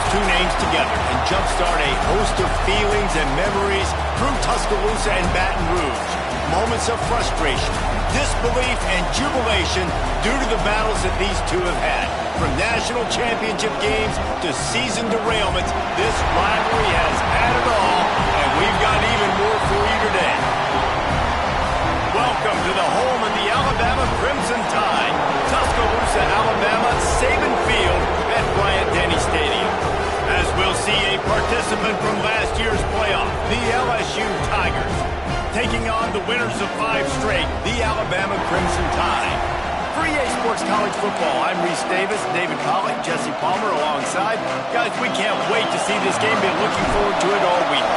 two names together can jumpstart a host of feelings and memories through Tuscaloosa and Baton Rouge. Moments of frustration, disbelief, and jubilation due to the battles that these two have had. From national championship games to season derailments, this rivalry has had it all, and we've got even more for you today. Welcome to the home of the Alabama Crimson Tide, Tuscaloosa, Alabama, Saban Field at Bryant-Denny Stadium. As we'll see a participant from last year's playoff, the LSU Tigers, taking on the winners of 5 straight, the Alabama Crimson Tide. For EA Sports College Football, I'm Reese Davis, David Pollack, Jesse Palmer alongside. Guys, we can't wait to see this game. Been looking forward to it all week.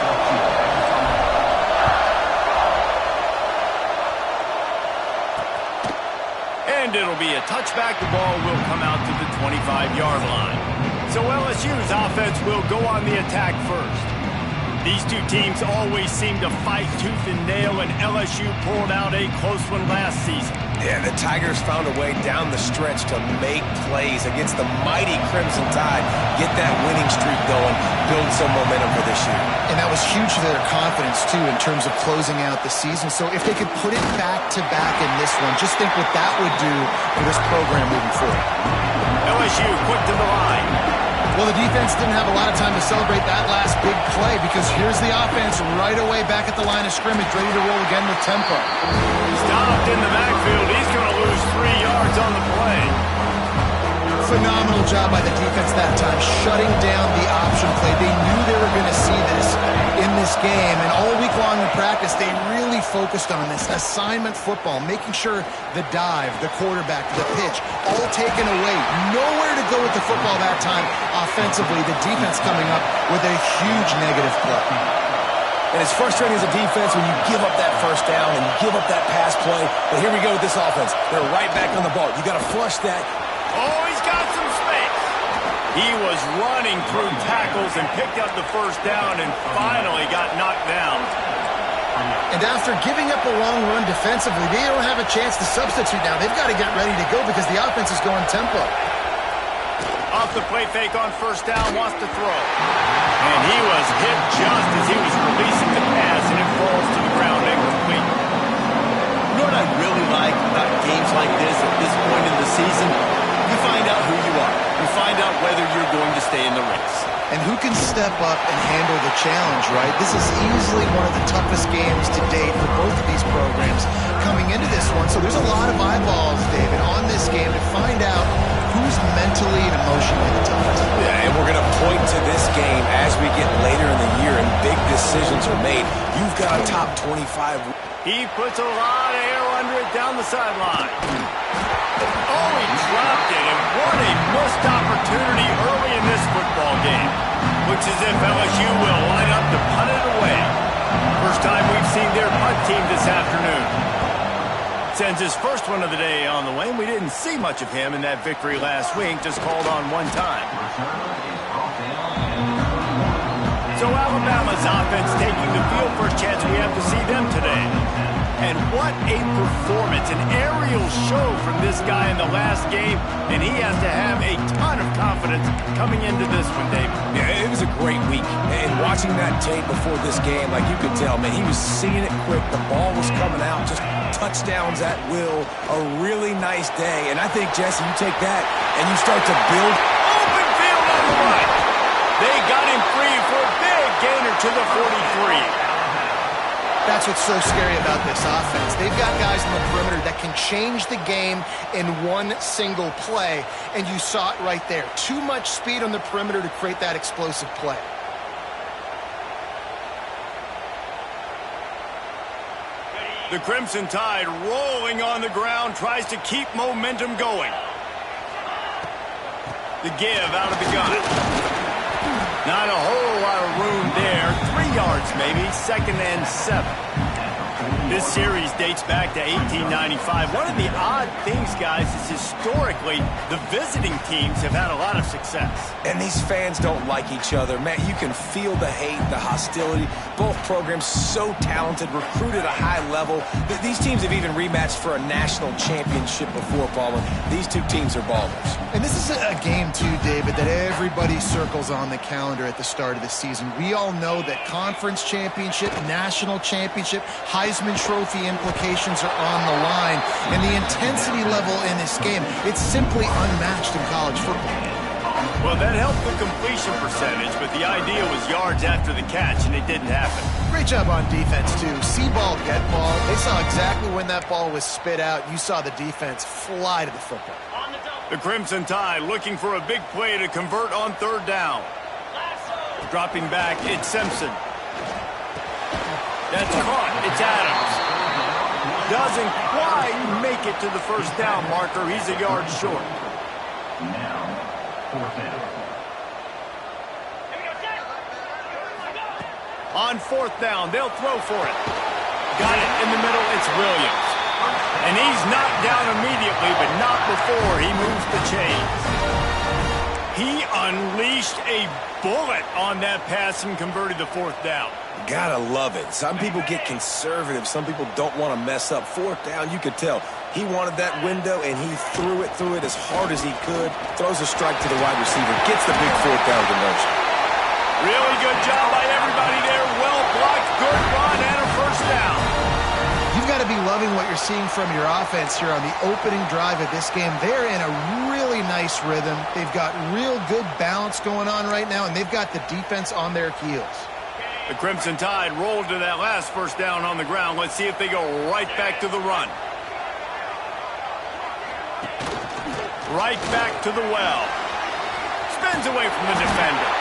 And it'll be a touchback. The ball will come out to the 25-yard line. So LSU's offense will go on the attack first. These two teams always seem to fight tooth and nail, and LSU pulled out a close one last season. Yeah, the Tigers found a way down the stretch to make plays against the mighty Crimson Tide, get that winning streak going, build some momentum for this year. And that was huge for their confidence, too, in terms of closing out the season. So if they could put it back-to-back in this one, just think what that would do for this program moving forward. LSU quick to the line. Well, the defense didn't have a lot of time to celebrate that last big play because here's the offense right away back at the line of scrimmage, ready to roll again with tempo. Stopped in the backfield. He's going to lose 3 yards on the play. Phenomenal job by the defense that time, shutting down the option play. They knew they were going to see this in this game, and all week long in practice, they really focused on this assignment football, making sure the dive, the quarterback, the pitch, all taken away. Nowhere to go with the football that time offensively. The defense coming up with a huge negative play. And it's frustrating as a defense when you give up that first down and you give up that pass play. But here we go with this offense. They're right back on the ball. You got to flush that. Oh, he's got some space. He was running through tackles and picked up the first down and finally got knocked down. And after giving up a long run defensively, they don't have a chance to substitute now. They've got to get ready to go because the offense is going tempo. Off the play fake on first down, wants to throw. And he was hit just as he was releasing the pass, and it falls to the ground incomplete. You know what I really like about games like this at this point in the season? You find out who you are. You find out whether you're going to stay in the race. And who can step up and handle the challenge, right? This is easily one of the toughest games to date for both of these programs coming into this one. So there's a lot of eyeballs, David, on this game to find out who's mentally and emotionally the toughest. Yeah, and we're going to point to this game as we get later in the year and big decisions are made. You've got a top 25. He puts a lot of air under it down the sideline. Oh, he dropped it, and what a missed opportunity early in this football game. Looks as if LSU will line up to punt it away. First time we've seen their punt team this afternoon. Sends his first one of the day on the way. We didn't see much of him in that victory last week, just called on one time. So Alabama's offense taking the field. First chance we have to see them today. And what a performance, an aerial show from this guy in the last game, and he has to have a ton of confidence coming into this one, David. Yeah, it was a great week. And watching that tape before this game, like you could tell, man, he was seeing it quick. The ball was coming out, just touchdowns at will. A really nice day. And I think, Jesse, you take that and you start to build. Open field on the right. They got him free for a big gainer to the 43. That's what's so scary about this offense. They've got guys on the perimeter that can change the game in one single play, and you saw it right there. Too much speed on the perimeter to create that explosive play. The Crimson Tide rolling on the ground, tries to keep momentum going. The give out of the gun. Not a whole lot of room there. 3 yards maybe, 2nd and 7. This series dates back to 1895. One of the odd things, guys, is historically the visiting teams have had a lot of success. And these fans don't like each other. Man, you can feel the hate, the hostility. Both programs so talented, recruited at a high level. These teams have even rematched for a national championship before, Baldwin. These two teams are ballers. And this is a game, too, David, that everybody circles on the calendar at the start of the season. We all know that conference championship, national championship, Heisman Trophy implications are on the line. And the intensity level in this game, it's simply unmatched in college football. Well, that helped the completion percentage, but the idea was yards after the catch, and it didn't happen. Great job on defense, too. See ball, get ball. They saw exactly when that ball was spit out. You saw the defense fly to the football. The Crimson Tide looking for a big play to convert on third down. Dropping back, it's Simpson. That's caught. It's Adams. Doesn't quite make it to the first down marker. He's a yard short. Now, fourth down. On fourth down, they'll throw for it. Got it in the middle. It's Williams. And he's knocked down immediately, but not before he moves the chains. He unleashed a bullet on that pass and converted the fourth down. Gotta love it. Some people get conservative. Some people don't want to mess up. Fourth down, you could tell. He wanted that window, and he threw it as hard as he could. Throws a strike to the wide receiver. Gets the big fourth down conversion. Really good job by everybody there. Well blocked, good run, and a first down. You've got to be loving what you're seeing from your offense here on the opening drive of this game. They're in a really nice rhythm. They've got real good balance going on right now, and they've got the defense on their heels. The Crimson Tide rolled to that last first down on the ground. Let's see if they go right back to the run. Right back to the well. Spins away from the defender.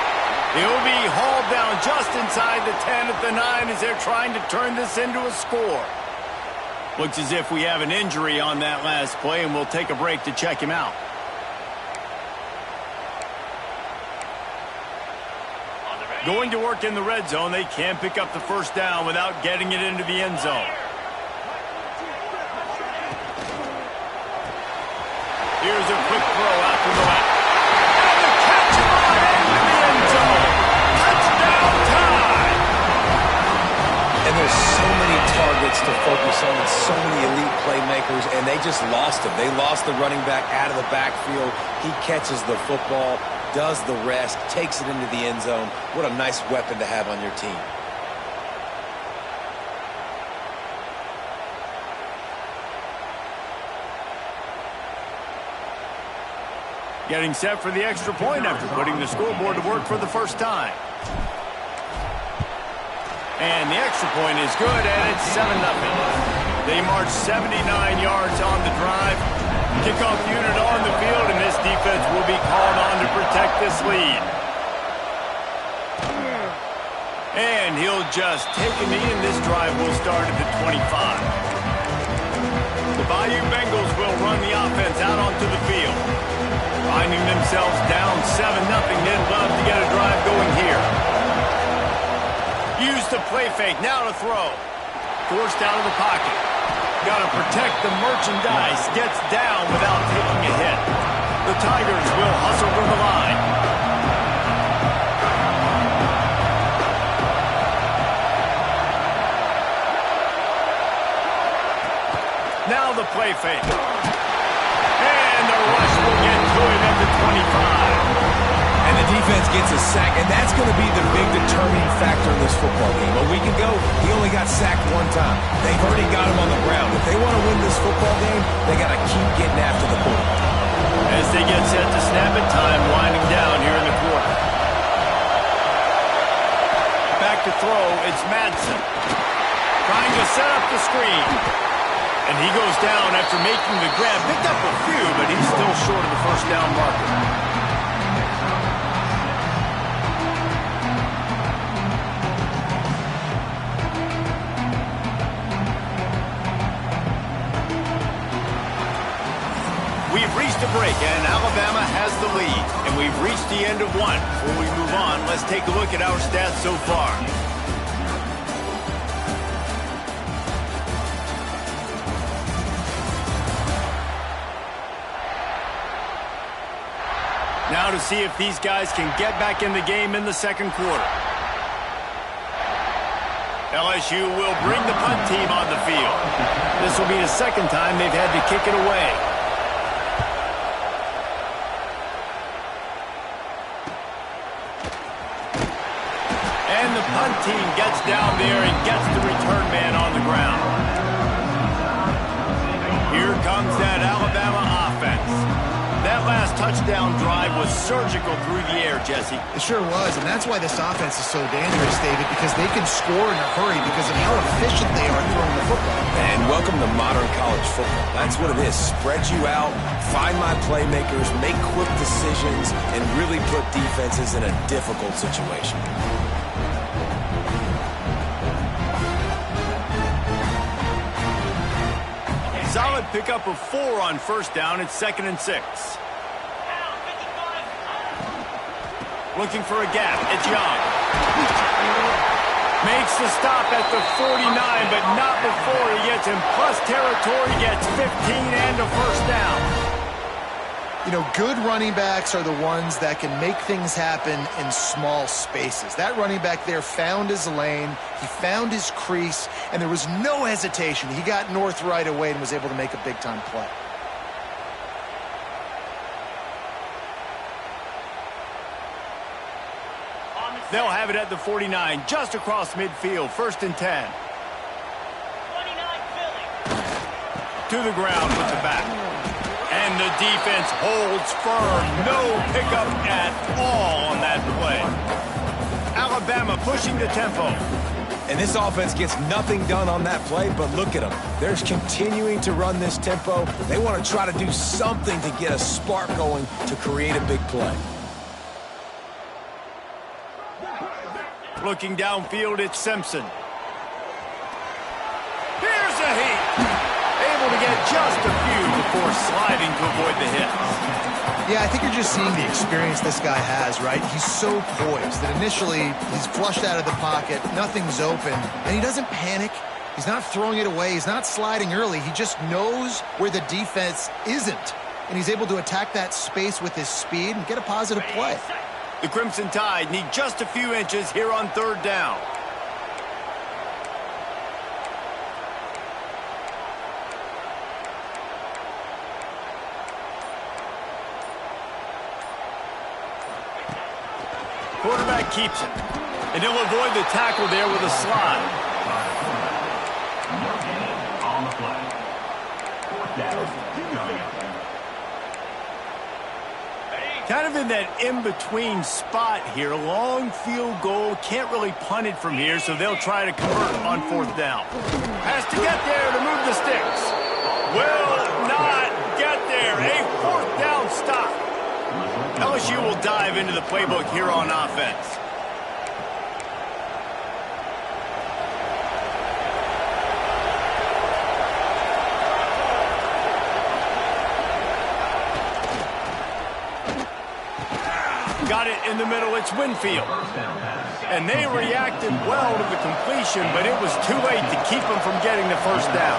He'll be hauled down just inside the 10 at the 9 as they're trying to turn this into a score. Looks as if we have an injury on that last play, and we'll take a break to check him out. Going to work in the red zone, they can't pick up the first down without getting it into the end zone. Here's a quick throw out to the left. And the catch on into the end zone. Touchdown time! And there's so many targets to focus on and so many elite playmakers, and they just lost him. They lost the running back out of the backfield. He catches the football, does the rest, takes it into the end zone. What a nice weapon to have on your team. Getting set for the extra point after putting the scoreboard to work for the first time. And the extra point is good, and it's 7-0. They march 79 yards on the drive. Kickoff unit on the field, and this defense will be called on to protect this lead. And he'll just take a knee, and this drive will start at the 25. The Bayou Bengals will run the offense out onto the field. Finding themselves down 7-0, they'd love to get a drive going here. Use the play fake, now to throw. Forced out of the pocket. Got to protect the merchandise. Gets down without taking a hit. The Tigers will hustle from the line. Now the play fake. And the rush will get to him at the 25. And the defense gets a sack, and that's going to be the big determining factor in this football game. A week ago, he only got sacked one time. They've already got him on the ground. If they want to win this football game, they got to keep getting after the quarterback. As they get set to snap it, time winding down here in the quarter. Back to throw, it's Madsen. Trying to set up the screen. And he goes down after making the grab. Picked up a few, but he's still short of the first down marker. We've reached a break, and Alabama has the lead. And we've reached the end of one. Before we move on, let's take a look at our stats so far. to see if these guys can get back in the game in the second quarter. LSU will bring the punt team on the field. This will be the second time they've had to kick it away. And the punt team gets down there and gets the return man on the ground. Here comes that Alabama offense. That last touchdown drive was surgical through the air, Jesse. It sure was, and that's why this offense is so dangerous, David, because they can score in a hurry because of how efficient they are throwing the football. And welcome to modern college football. That's what it is. Spread you out, find my playmakers, make quick decisions, and really put defenses in a difficult situation. Solid pickup of 4 on first down. It's 2nd and 6. Looking for a gap. It's Young. Makes the stop at the 49, but not before he gets in plus territory, gets 15 and a first down. You know, good running backs are the ones that can make things happen in small spaces. That running back there found his lane, he found his crease, and there was no hesitation. He got north right away and was able to make a big-time play. They'll have it at the 49, just across midfield, 1st and 10. 29 Philly. To the ground with the back. And the defense holds firm. No pickup at all on that play. Alabama pushing the tempo. And this offense gets nothing done on that play, but look at them. They're continuing to run this tempo. They want to try to do something to get a spark going to create a big play. Looking downfield, it's Simpson. Here's a heat. Able to get just a few before sliding to avoid the hits. Yeah, I think you're just seeing the experience this guy has, right? He's so poised that initially he's flushed out of the pocket, nothing's open, and he doesn't panic. He's not throwing it away. He's not sliding early. He just knows where the defense isn't, and he's able to attack that space with his speed and get a positive play. The Crimson Tide need just a few inches here on 3rd down. Quarterback keeps it. And he'll avoid the tackle there with a slide. No gain on the play. 4th down. Kind of in that in-between spot here. Long field goal. Can't really punt it from here, so they'll try to convert on 4th down. Has to get there to move the sticks. Will not get there. A 4th down stop. LSU will dive into the playbook here on offense. Got it in the middle. It's Winfield. And they reacted well to the completion, but it was too late to keep them from getting the first down.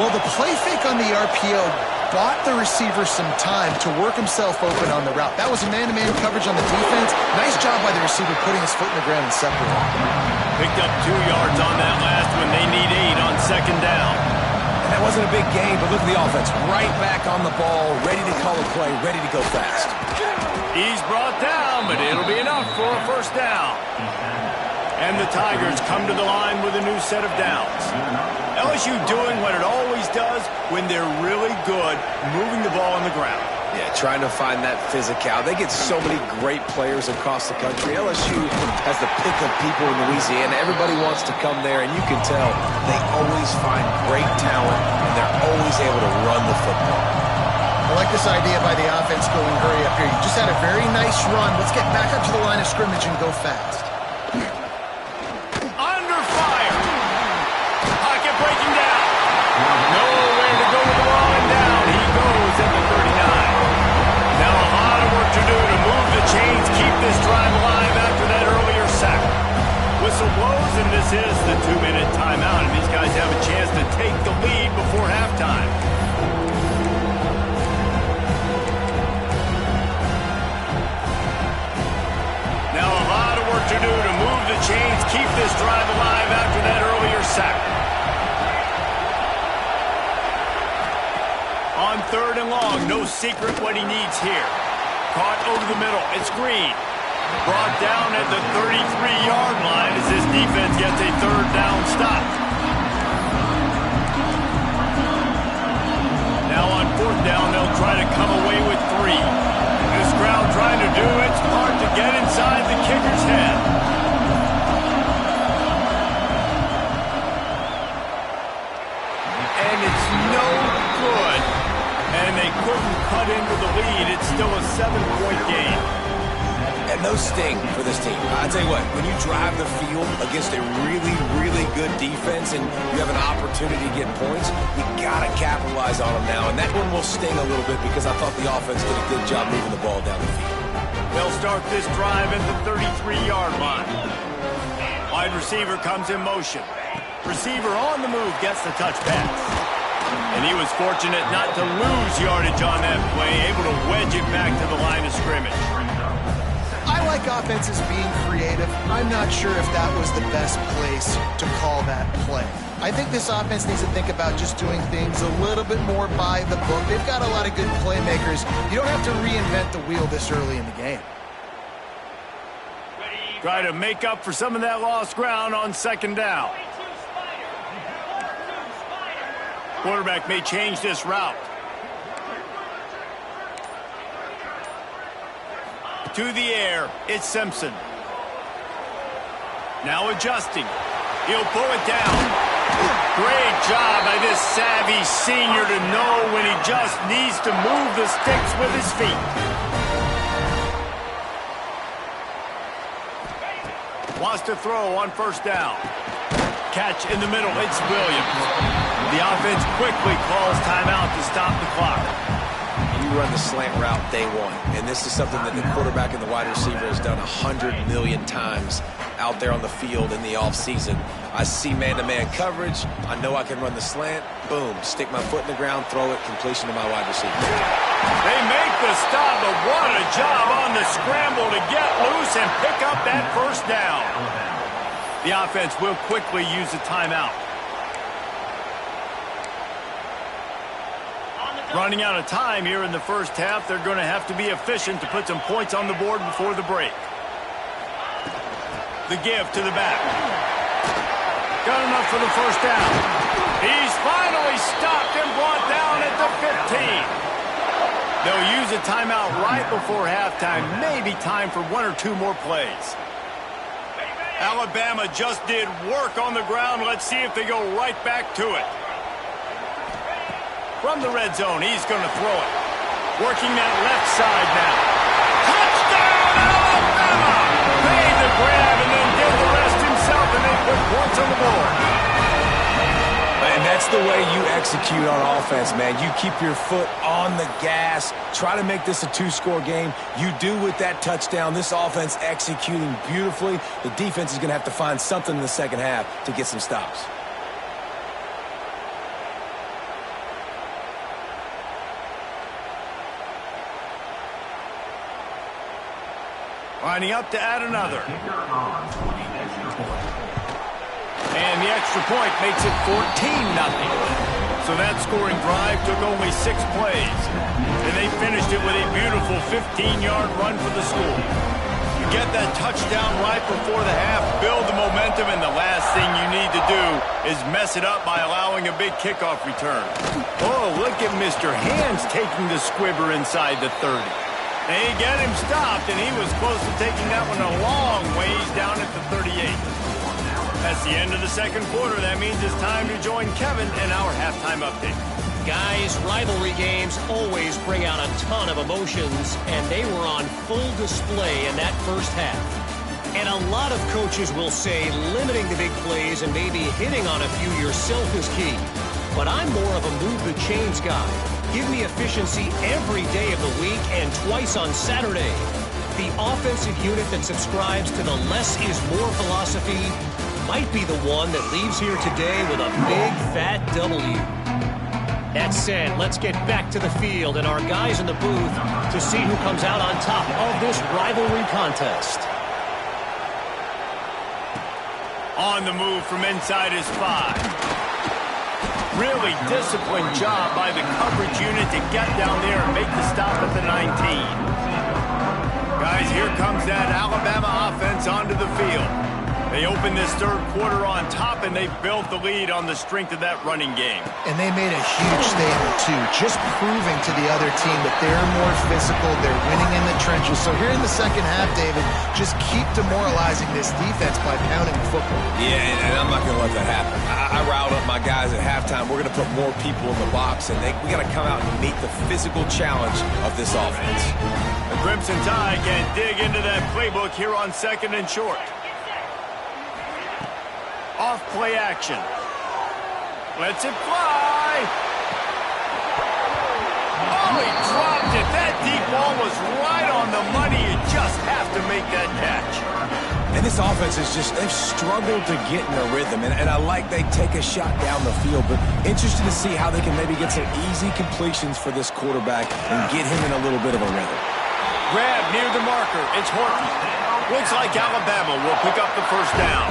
Well, the play fake on the RPO bought the receiver some time to work himself open on the route. That was a man-to-man coverage on the defense. Nice job by the receiver putting his foot in the ground and separating. Picked up 2 yards on that last one. They need 8 on 2nd down. And that wasn't a big gain, but look at the offense. Right back on the ball, ready to call a play, ready to go fast. He's brought down, but it'll be enough for a first down. And the Tigers come to the line with a new set of downs. LSU doing what it always does when they're really good, moving the ball on the ground. Yeah, trying to find that physical. They get so many great players across the country. LSU has the pick of people in Louisiana. Everybody wants to come there, and you can tell they always find great talent, and they're always able to run the football. I like this idea by the offense going hurry up here. You just had a very nice run. Let's get back up to the line of scrimmage and go fast. Under fire. Pocket breaking down. Nowhere to go with the ball, and down he goes at the 39. Now a lot of work to do to move the chains, keep this drive alive after that earlier sack. Whistle blows, and this is the 2-minute timeout, and these guys have a chance to take the lead before halftime. to do to move the chains, keep this drive alive after that earlier sack. On 3rd and long, no secret what he needs here. Caught over the middle. It's Green. Brought down at the 33-yard line as this defense gets a 3rd down stop. Now on 4th down, they'll try to come away with 3. This crowd trying to do its part to get inside the kicker's head. And it's no good. And they couldn't cut into the lead. It's still a 7-point game. And no sting for this team. I tell you what, when you drive the field against a really, really good defense and you have an opportunity to get points, you got to capitalize on them now. And that one will sting a little bit because I thought the offense did a good job moving the ball down the field. They'll start this drive at the 33-yard line. Wide receiver comes in motion. Receiver on the move gets the touch pass. And he was fortunate not to lose yardage on that play, able to wedge it back to the line of scrimmage. I like offenses being creative. I'm not sure if that was the best place to call that play. I think this offense needs to think about just doing things a little bit more by the book. They've got a lot of good playmakers. You don't have to reinvent the wheel this early in the game. Try to make up for some of that lost ground on 2nd down. Quarterback may change this route. To the air, it's Simpson. Now adjusting. He'll pull it down. Great job by this savvy senior to know when he just needs to move the sticks with his feet. Wants to throw on 1st down. Catch in the middle, it's Williams. The offense quickly calls timeout to stop the clock. You run the slant route day one, and this is something that the quarterback and the wide receiver has done 100 million times out there on the field in the offseason. I see man-to-man coverage. I know I can run the slant. Boom, stick my foot in the ground, throw it, completion to my wide receiver. They make the stop, but what a job on the scramble to get loose and pick up that 1st down. The offense will quickly use a timeout. Running out of time here in the 1st half, they're going to have to be efficient to put some points on the board before the break. The give to the back. Got enough for the 1st down. He's finally stopped and brought down at the 15. They'll use a timeout right before halftime. Maybe time for 1 or 2 more plays. Alabama just did work on the ground. Let's see if they go right back to it. From the red zone, he's going to throw it. Working that left side now. Touchdown, Alabama! Made the grab and then did the rest himself, and they put points on the board. And that's the way you execute on offense, man. You keep your foot on the gas. Try to make this a 2-score game. You do with that touchdown. This offense executing beautifully. The defense is going to have to find something in the 2nd half to get some stops. Lining up to add another. And the extra point makes it 14-0. So that scoring drive took only 6 plays. And they finished it with a beautiful 15-yard run for the school. You get that touchdown right before the half, build the momentum, and the last thing you need to do is mess it up by allowing a big kickoff return. Oh, look at Mr. Hands taking the squibber inside the 30. They get him stopped, and he was close to taking that one a long ways down at the 38. That's the end of the 2nd quarter. That means it's time to join Kevin in our halftime update. Guys, rivalry games always bring out a ton of emotions, and they were on full display in that 1st half. And a lot of coaches will say limiting the big plays and maybe hitting on a few yourself is key. But I'm more of a move the chains guy. Give me efficiency every day of the week and twice on Saturday. The offensive unit that subscribes to the less is more philosophy might be the one that leaves here today with a big, fat W. That said, let's get back to the field and our guys in the booth to see who comes out on top of this rivalry contest. On the move from inside his 5. Really disciplined job by the coverage unit to get down there and make the stop at the 19. Guys, here comes that Alabama offense onto the field. They opened this third quarter on top, and they built the lead on the strength of that running game. And they made a huge statement, too, just proving to the other team that they're more physical, they're winning in the trenches. So here in the second half, David, just keep demoralizing this defense by pounding the football. Yeah, and I'm not going to let that happen. I riled up my guys at halftime. We're going to put more people in the box, and we got to come out and meet the physical challenge of this offense. The Crimson Tide can dig into that playbook here on 2nd and short. Off play action. Lets it fly. Oh, he dropped it. That deep ball was right on the money. You just have to make that catch. And this offense is they've struggled to get in a rhythm. And I like they take a shot down the field, but interested to see how they can maybe get some easy completions for this quarterback and get him in a little bit of a rhythm. Grab near the marker. It's Horton. Looks like Alabama will pick up the first down.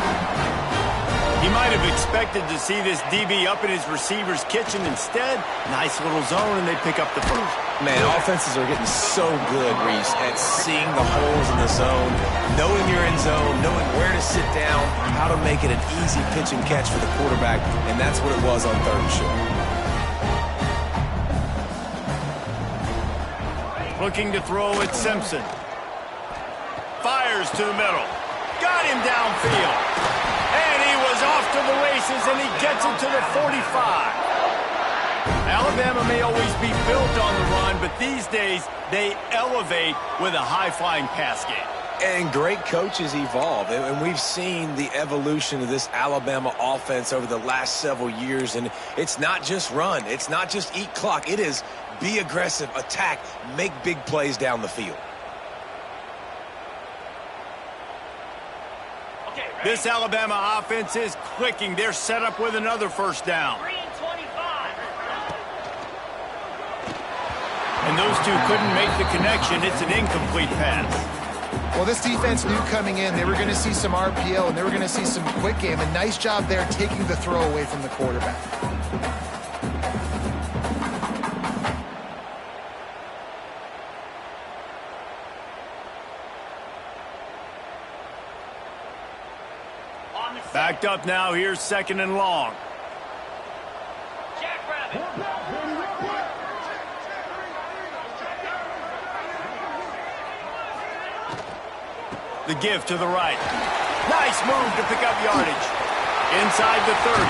He might have expected to see this DB up in his receiver's kitchen. Instead, nice little zone, and they pick up the first. Man, offenses are getting so good, Reese, at seeing the holes in the zone, knowing you're in zone, knowing where to sit down, how to make it an easy pitch and catch for the quarterback, and that's what it was on 3rd and short. Looking to throw at Simpson. Fires to the middle. Got him downfield. And he was off to the races, and he gets it to the 45. Alabama may always be built on the run, but these days they elevate with a high-flying pass game. And great coaches evolve, and we've seen the evolution of this Alabama offense over the last several years, and it's not just run, it's not just eat clock, it is be aggressive, attack, make big plays down the field. This Alabama offense is clicking. They're set up with another first down. And those two couldn't make the connection. It's an incomplete pass. Well, this defense knew coming in they were going to see some RPO and they were going to see some quick game. A nice job there taking the throw away from the quarterback. Backed up now. Here's 2nd and long. The give to the right. Nice move to pick up yardage. Inside the 30.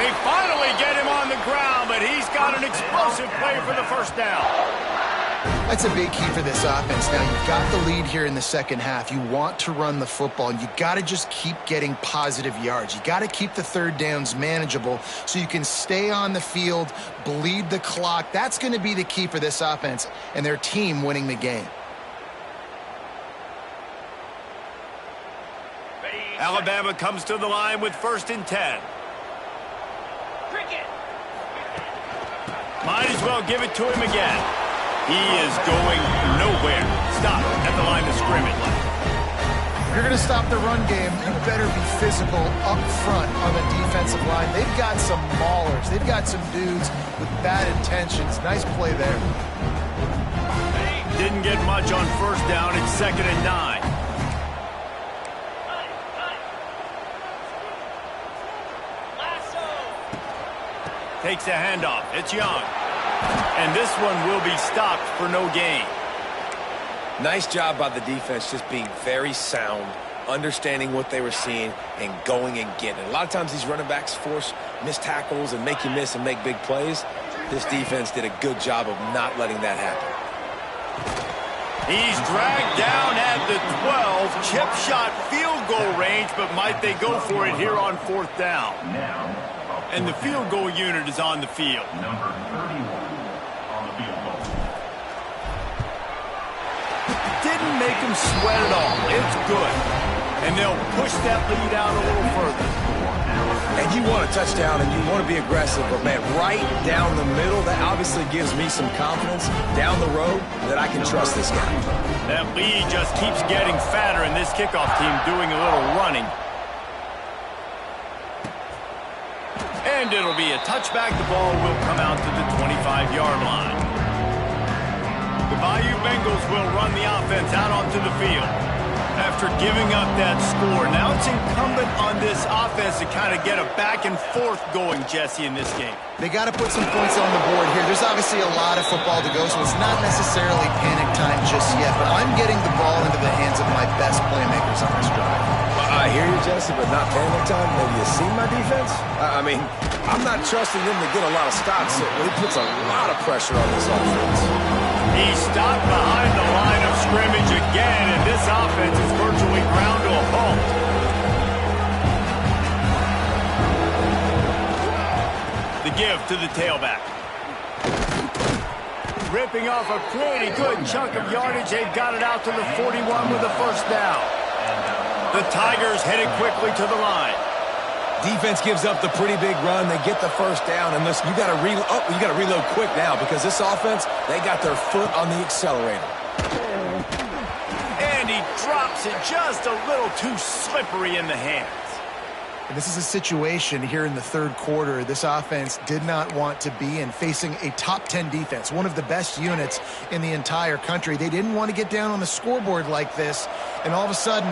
They finally get him on the ground, but he's got an explosive play for the first down. That's a big key for this offense. Now, you've got the lead here in the second half. You want to run the football, and you got to just keep getting positive yards. You got to keep the third downs manageable so you can stay on the field, bleed the clock. That's going to be the key for this offense and their team winning the game. Alabama comes to the line with 1st and 10. Might as well give it to him again. He is going nowhere. Stop at the line of scrimmage. If you're going to stop the run game, you better be physical up front on the defensive line. They've got some maulers. They've got some dudes with bad intentions. Nice play there. Didn't get much on first down. It's 2nd and 9. Takes a handoff. It's Young. And this one will be stopped for no gain. Nice job by the defense just being very sound, understanding what they were seeing, and going and getting it. A lot of times these running backs force missed tackles and make you miss and make big plays. This defense did a good job of not letting that happen. He's dragged down at the 12. Chip shot field goal range, but might they go for it here on 4th down? And the field goal unit is on the field. Number 31 on the field goal. Didn't make him sweat at all. It's good. And they'll push that lead out a little further. And you want a touchdown and you want to be aggressive, but man, right down the middle, that obviously gives me some confidence down the road that I can trust this guy. That lead just keeps getting fatter, and this kickoff team doing a little running. And it'll be a touchback. The ball will come out to the 25-yard line. The Bayou Bengals will run the offense out onto the field. After giving up that score, now it's incumbent on this offense to kind of get a back and forth going, Jesse, in this game. They got to put some points on the board here. There's obviously a lot of football to go, so it's not necessarily panic time just yet, but I'm getting the ball into the hands of my best playmakers on this drive. I hear you, Jesse, but not panic time. Have you seen my defense? I mean, I'm not trusting them to get a lot of stops, so he puts a lot of pressure on this offense. He stopped behind the line of scrimmage again, and this offense is virtually ground to a halt. The give to the tailback. Ripping off a pretty good chunk of yardage. They've got it out to the 41 with a first down. The Tigers headed quickly to the line. Defense gives up the pretty big run. They get the first down, and listen, you got to reload quick now because this offense, they got their foot on the accelerator. And he drops it just a little too slippery in the hands. And this is a situation here in the third quarter this offense did not want to be in, facing a top 10 defense, one of the best units in the entire country. They didn't want to get down on the scoreboard like this and all of a sudden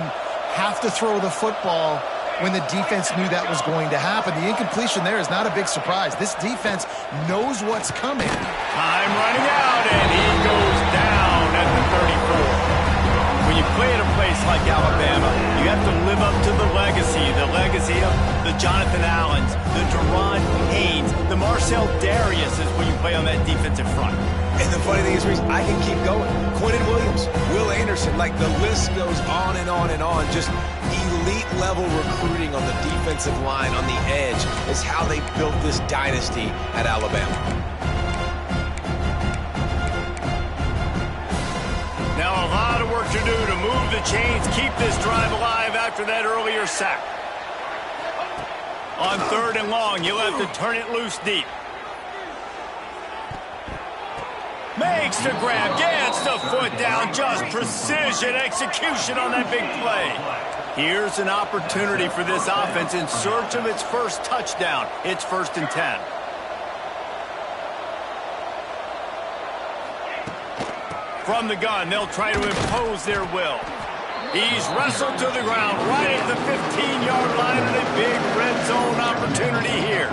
have to throw the football when the defense knew that was going to happen. The incompletion there is not a big surprise. This defense knows what's coming. Time running out, and he goes down at the 34. When you play at a place like Alabama, you have to live up to the legacy of the Jonathan Allens, the Deron Haynes, the Marcel Darius is when you play on that defensive front. And the funny thing is, Reese, I can keep going. Quentin Williams, Will Anderson, like the list goes on and on and on. Just elite-level recruiting on the defensive line, on the edge, is how they built this dynasty at Alabama. Now a lot of work to do to move the chains, keep this drive alive after that earlier sack. On 3rd and long, you'll have to turn it loose deep. Makes the grab, gets the foot down, just precision execution on that big play. Here's an opportunity for this offense in search of its first touchdown. It's 1st and 10. From the gun, they'll try to impose their will. He's wrestled to the ground right at the 15-yard line, and a big red zone opportunity here.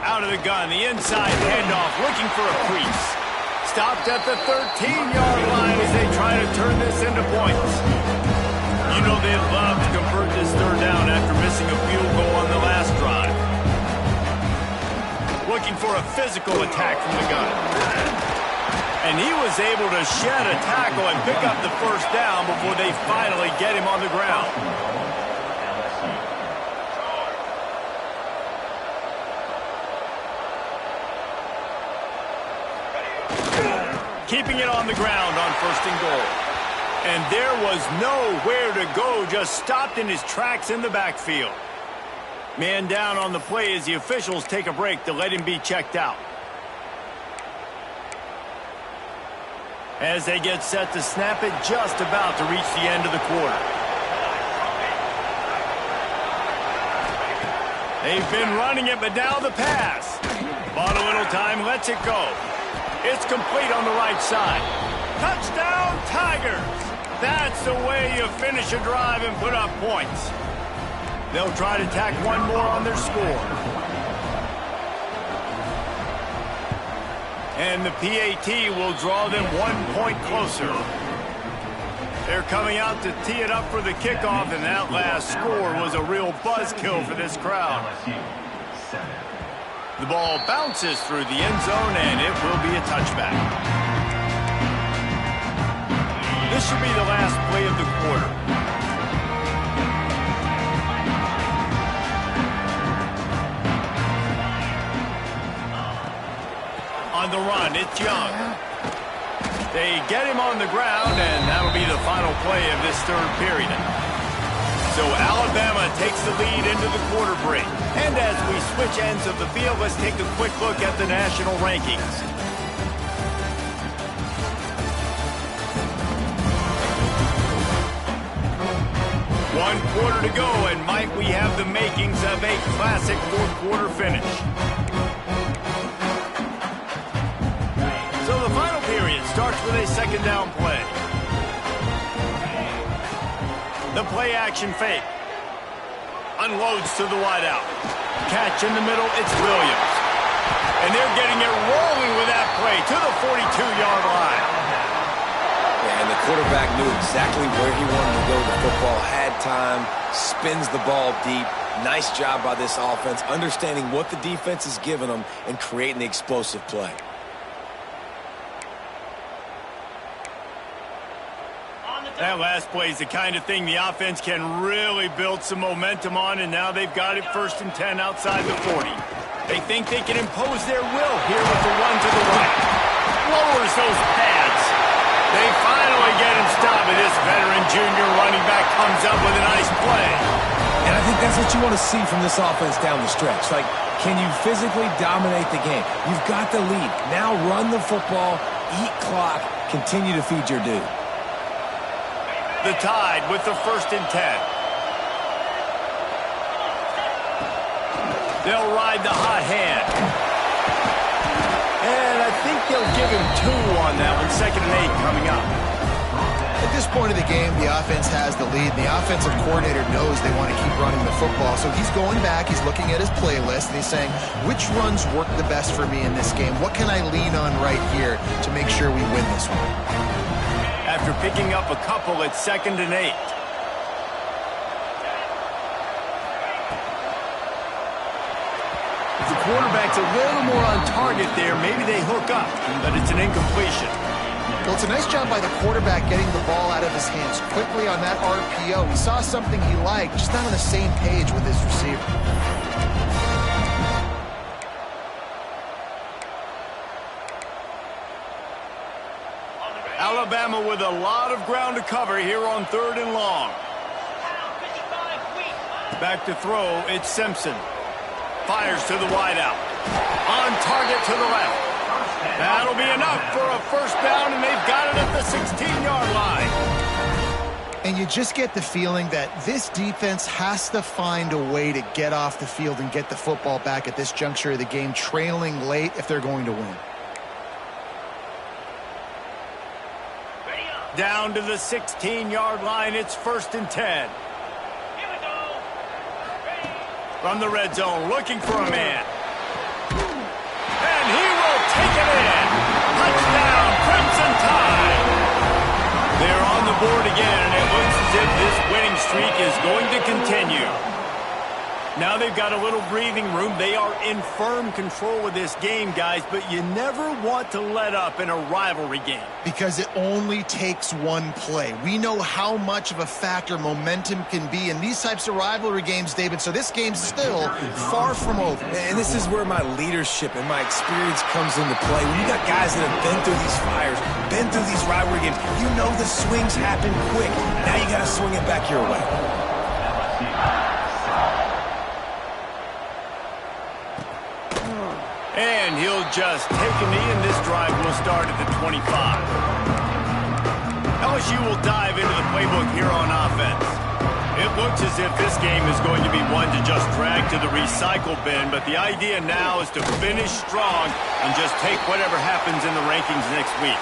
Out of the gun, the inside handoff, looking for a crease. Stopped at the 13-yard line as they try to turn this into points. You know they'd love to convert this 3rd down after missing a field goal on the last drive. Looking for a physical attack from the gun. And he was able to shed a tackle and pick up the first down before they finally get him on the ground. Keeping it on the ground on 1st and goal. And there was nowhere to go, just stopped in his tracks in the backfield. Man down on the play as the officials take a break to let him be checked out. As they get set to snap it, just about to reach the end of the quarter. They've been running it, but now the pass. Bought a little time, lets it go. It's complete on the right side. Touchdown, Tigers! That's the way you finish a drive and put up points. They'll try to tack one more on their score. And the PAT will draw them 1 point closer. They're coming out to tee it up for the kickoff, and that last score was a real buzzkill for this crowd. The ball bounces through the end zone, and it will be a touchback. This should be the last play of the quarter. On the run, it's Young. They get him on the ground, and that'll be the final play of this 3rd period. So Alabama takes the lead into the quarter break. And as we switch ends of the field, let's take a quick look at the national rankings. 1 quarter to go, and might we have the makings of a classic fourth quarter finish. So the final period starts with a second down play. The play action fake. Unloads to the wideout. Catch in the middle, it's Williams. And they're getting it rolling with that play to the 42-yard line. Yeah, and the quarterback knew exactly where he wanted to go with the football, had time, spins the ball deep. Nice job by this offense, understanding what the defense is giving them and creating the explosive play. That last play is the kind of thing the offense can really build some momentum on, and now they've got it 1st and 10 outside the 40. They think they can impose their will here with the run to the right. Lowers those pads. They finally get him stopped, and this veteran junior running back comes up with a nice play. And I think that's what you want to see from this offense down the stretch. Like, can you physically dominate the game? You've got the lead. Now run the football, eat clock, continue to feed your dude. The Tide with the 1st and 10. They'll ride the hot hand. And I think they'll give him 2 on that one. 2nd and 8 coming up. At this point of the game, the offense has the lead. The offensive coordinator knows they want to keep running the football. So he's going back, he's looking at his playlist, and he's saying, which runs work the best for me in this game? What can I lean on right here to make sure we win this one? After picking up a couple, it's 2nd and 8. If the quarterback's a little more on target there, maybe they hook up, but it's an incompletion. Well, it's a nice job by the quarterback getting the ball out of his hands quickly on that RPO. He saw something he liked, just not on the same page with his receiver. Alabama with a lot of ground to cover here on 3rd and long. Back to throw, it's Simpson. Fires to the wideout. On target to the left. That'll be enough for a 1st down, and they've got it at the 16-yard line. And you just get the feeling that this defense has to find a way to get off the field and get the football back at this juncture of the game, trailing late if they're going to win. Down to the 16-yard line, it's 1st and 10. From the red zone, looking for a man. And he will take it in. Touchdown, Crimson Tide. They're on the board again, and it looks as if this winning streak is going to continue. Now they've got a little breathing room. They are in firm control of this game, guys, but you never want to let up in a rivalry game. Because it only takes one play. We know how much of a factor momentum can be in these types of rivalry games, David, so this game's still far from over. And this is where my leadership and my experience comes into play. When you got guys that have been through these fires, been through these rivalry games, you know the swings happen quick. Now you got to swing it back your way. And he'll just take a knee, and this drive will start at the 25. LSU will dive into the playbook here on offense. It looks as if this game is going to be one to just drag to the recycle bin, but the idea now is to finish strong and just take whatever happens in the rankings next week.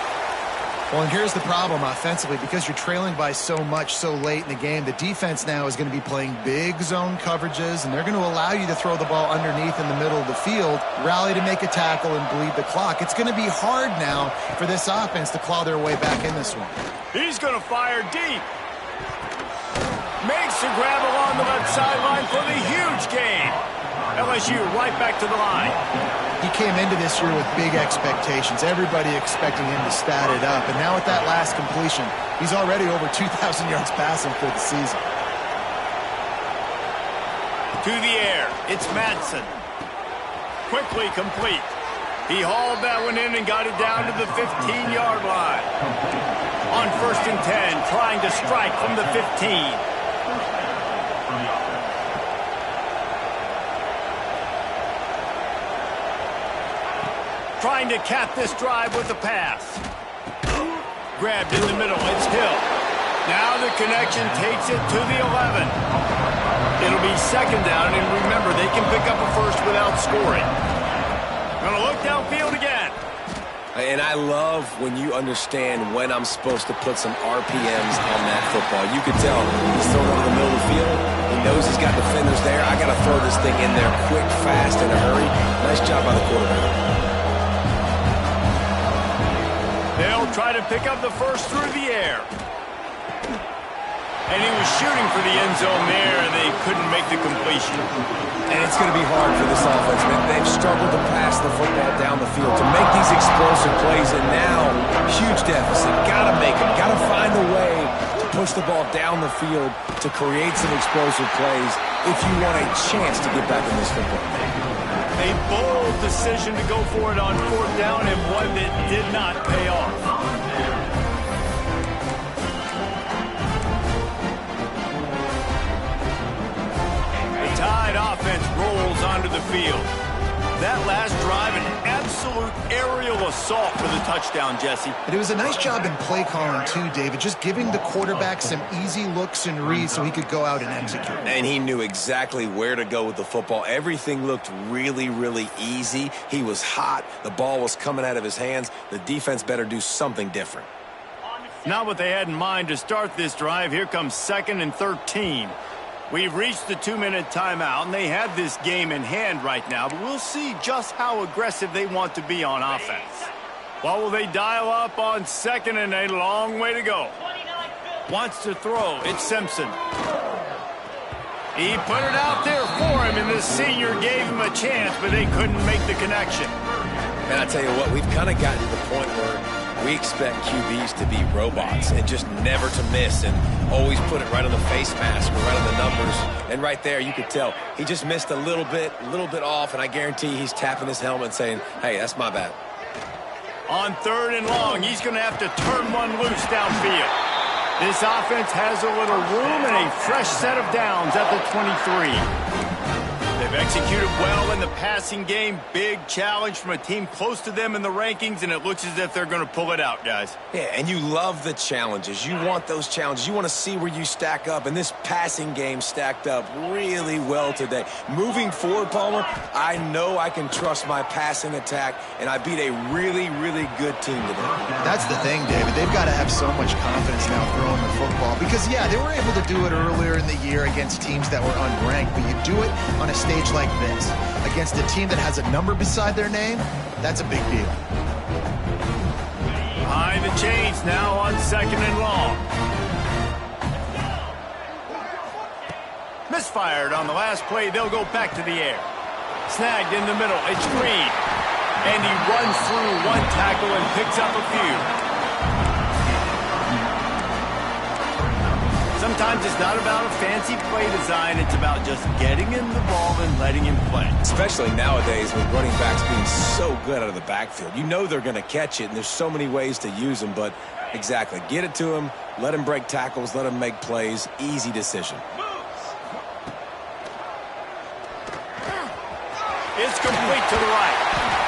Well, and here's the problem offensively. Because you're trailing by so much so late in the game, the defense now is going to be playing big zone coverages, and they're going to allow you to throw the ball underneath in the middle of the field, rally to make a tackle, and bleed the clock. It's going to be hard now for this offense to claw their way back in this one. He's going to fire deep. Makes the grab along the left sideline for the huge gain. LSU right back to the line. He came into this year with big expectations. Everybody expecting him to stat it up. And now with that last completion, he's already over 2,000 yards passing for the season. To the air, it's Madsen. Quickly complete. He hauled that one in and got it down to the 15-yard line. On 1st and 10, trying to strike from the 15. Trying to cap this drive with a pass. Grabbed in the middle, it's Hill. Now the connection takes it to the 11. It'll be second down, and remember, they can pick up a first without scoring. Gonna look downfield again. And I love when you understand when I'm supposed to put some RPMs on that football. You can tell he's throwing over the middle of the field. He knows he's got defenders there. I got to throw this thing in there quick, fast, in a hurry. Nice job by the quarterback. They'll try to pick up the first through the air. And he was shooting for the end zone there, and they couldn't make the completion. And it's going to be hard for this offense, man. They've struggled to pass the football down the field to make these explosive plays, and now, huge deficit. Got to make them. Got to find a way to push the ball down the field to create some explosive plays if you want a chance to get back in this football game. A bold decision to go for it on fourth down, and one that did not pay off. Tide offense rolls onto the field. That last drive, an absolute aerial assault for the touchdown, Jesse. But it was a nice job in play calling too, David, just giving the quarterback some easy looks and reads so he could go out and execute. And he knew exactly where to go with the football. Everything looked really, really easy. He was hot. The ball was coming out of his hands. The defense better do something different. Not what they had in mind to start this drive. Here comes 2nd and 13. We've reached the 2-minute timeout, and they have this game in hand right now, but we'll see just how aggressive they want to be on offense. What will they dial up on 2nd and a long way to go? Wants to throw. It's Simpson. He put it out there for him, and the senior gave him a chance, but they couldn't make the connection. And I tell you what, we've kind of gotten to the point where we expect QBs to be robots and just never to miss and always put it right on the face mask or right on the numbers. And right there, you could tell he just missed a little bit off, and I guarantee he's tapping his helmet saying, hey, that's my bad. On 3rd and long, he's going to have to turn one loose downfield. This offense has a little room and a fresh set of downs at the 23. They've executed well in the passing game. Big challenge from a team close to them in the rankings, and it looks as if they're going to pull it out, guys. Yeah, and you love the challenges. You want those challenges. You want to see where you stack up, and this passing game stacked up really well today. Moving forward, Palmer, I know I can trust my passing attack, and I beat a really, really good team today. That's the thing, David. They've got to have so much confidence now throwing the football because, yeah, they were able to do it earlier in the year against teams that were unranked, but you do it on a stage like this against a team that has a number beside their name. That's a big deal. Behind the chains now on 2nd and long. Misfired on the last play. They'll go back to the air. Snagged in the middle. It's Green. And he runs through one tackle and picks up a few. Sometimes it's not about a fancy play design. It's about just getting him the ball and letting him play. Especially nowadays with running backs being so good out of the backfield. You know they're going to catch it, and there's so many ways to use them. But exactly, get it to him, let him break tackles, let him make plays. Easy decision. It's complete to the right.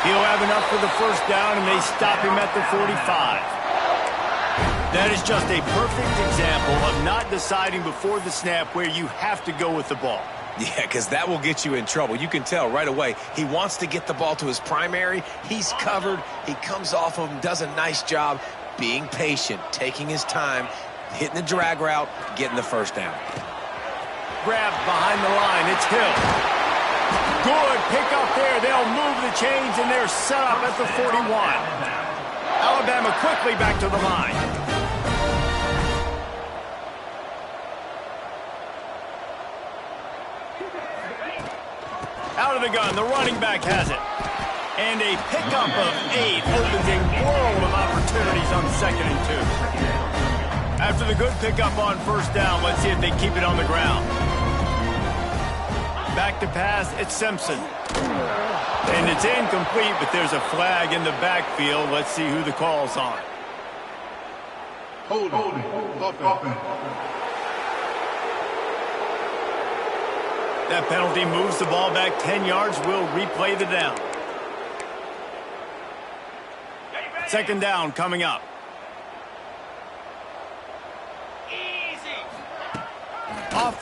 He'll have enough for the first down, and they stop him at the 45. That is just a perfect example of not deciding before the snap where you have to go with the ball. Yeah, because that will get you in trouble. You can tell right away he wants to get the ball to his primary. He's covered. He comes off of him, does a nice job being patient, taking his time, hitting the drag route, getting the first down. Grabbed behind the line. It's Hill. Good pick up there. They'll move the chains, and they're set up at the 41. Alabama quickly back to the line. Out of the gun, the running back has it. And a pickup of 8 opens a world of opportunities on 2nd and 2. After the good pickup on first down, let's see if they keep it on the ground. Back to pass, it's Simpson. And it's incomplete, but there's a flag in the backfield. Let's see who the call's on. Holding. That penalty moves the ball back 10 yards. We'll replay the down. 2nd down coming up.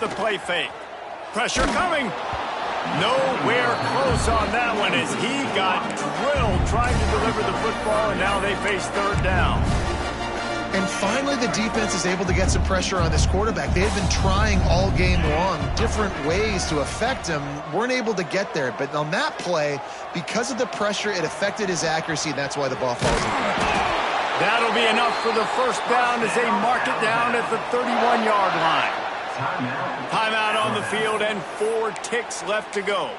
the play fake. Pressure coming. Nowhere close on that one as he got drilled trying to deliver the football, and now they face third down. And finally, the defense is able to get some pressure on this quarterback. They had been trying all game long different ways to affect him, weren't able to get there. But on that play, because of the pressure, it affected his accuracy, and that's why the ball falls in. That'll be enough for the first down as they mark it down at the 31-yard line. Timeout on the field and 4 ticks left to go.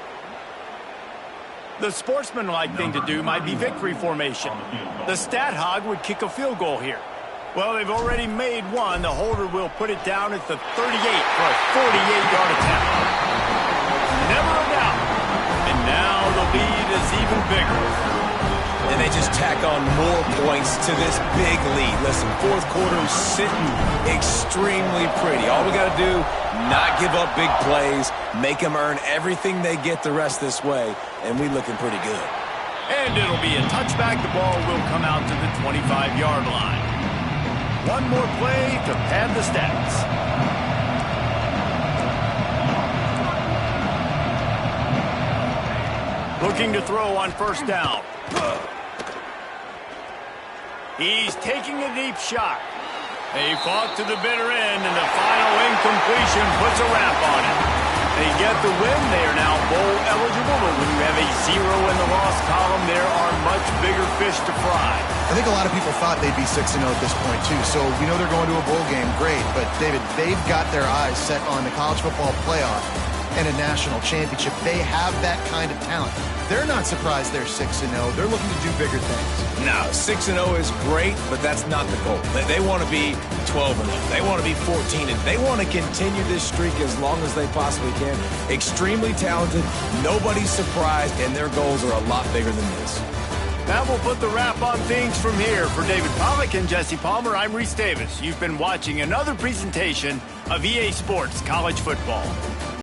The sportsmanlike thing to do might be victory formation. The stat hog would kick a field goal here. Well, they've already made one. The holder will put it down at the 38 for a 48-yard attempt. Never a doubt. And now the lead is even bigger. And they just tack on more points to this big lead. Listen, fourth quarter is sitting extremely pretty. All we got to do, not give up big plays, make them earn everything they get the rest this way, and we looking pretty good. And it'll be a touchback. The ball will come out to the 25-yard line. One more play to pad the stats. Looking to throw on first down. He's taking a deep shot. They fought to the bitter end, and the final incompletion puts a wrap on it. They get the win. They are now bowl eligible, but when you have a 0 in the loss column, there are much bigger fish to fry. I think a lot of people thought they'd be 6-0 at this point, too. So we know they're going to a bowl game. Great. But, David, they've got their eyes set on the college football playoff and a national championship. They have that kind of talent. They're not surprised they're 6-0. They're looking to do bigger things. No, 6-0 is great, but that's not the goal. They want to be 12-0. They want to be 14-0. They want to continue this streak as long as they possibly can. Extremely talented. Nobody's surprised, and their goals are a lot bigger than this. That will put the wrap on things from here. For David Pollack and Jesse Palmer, I'm Reese Davis. You've been watching another presentation of EA Sports College Football.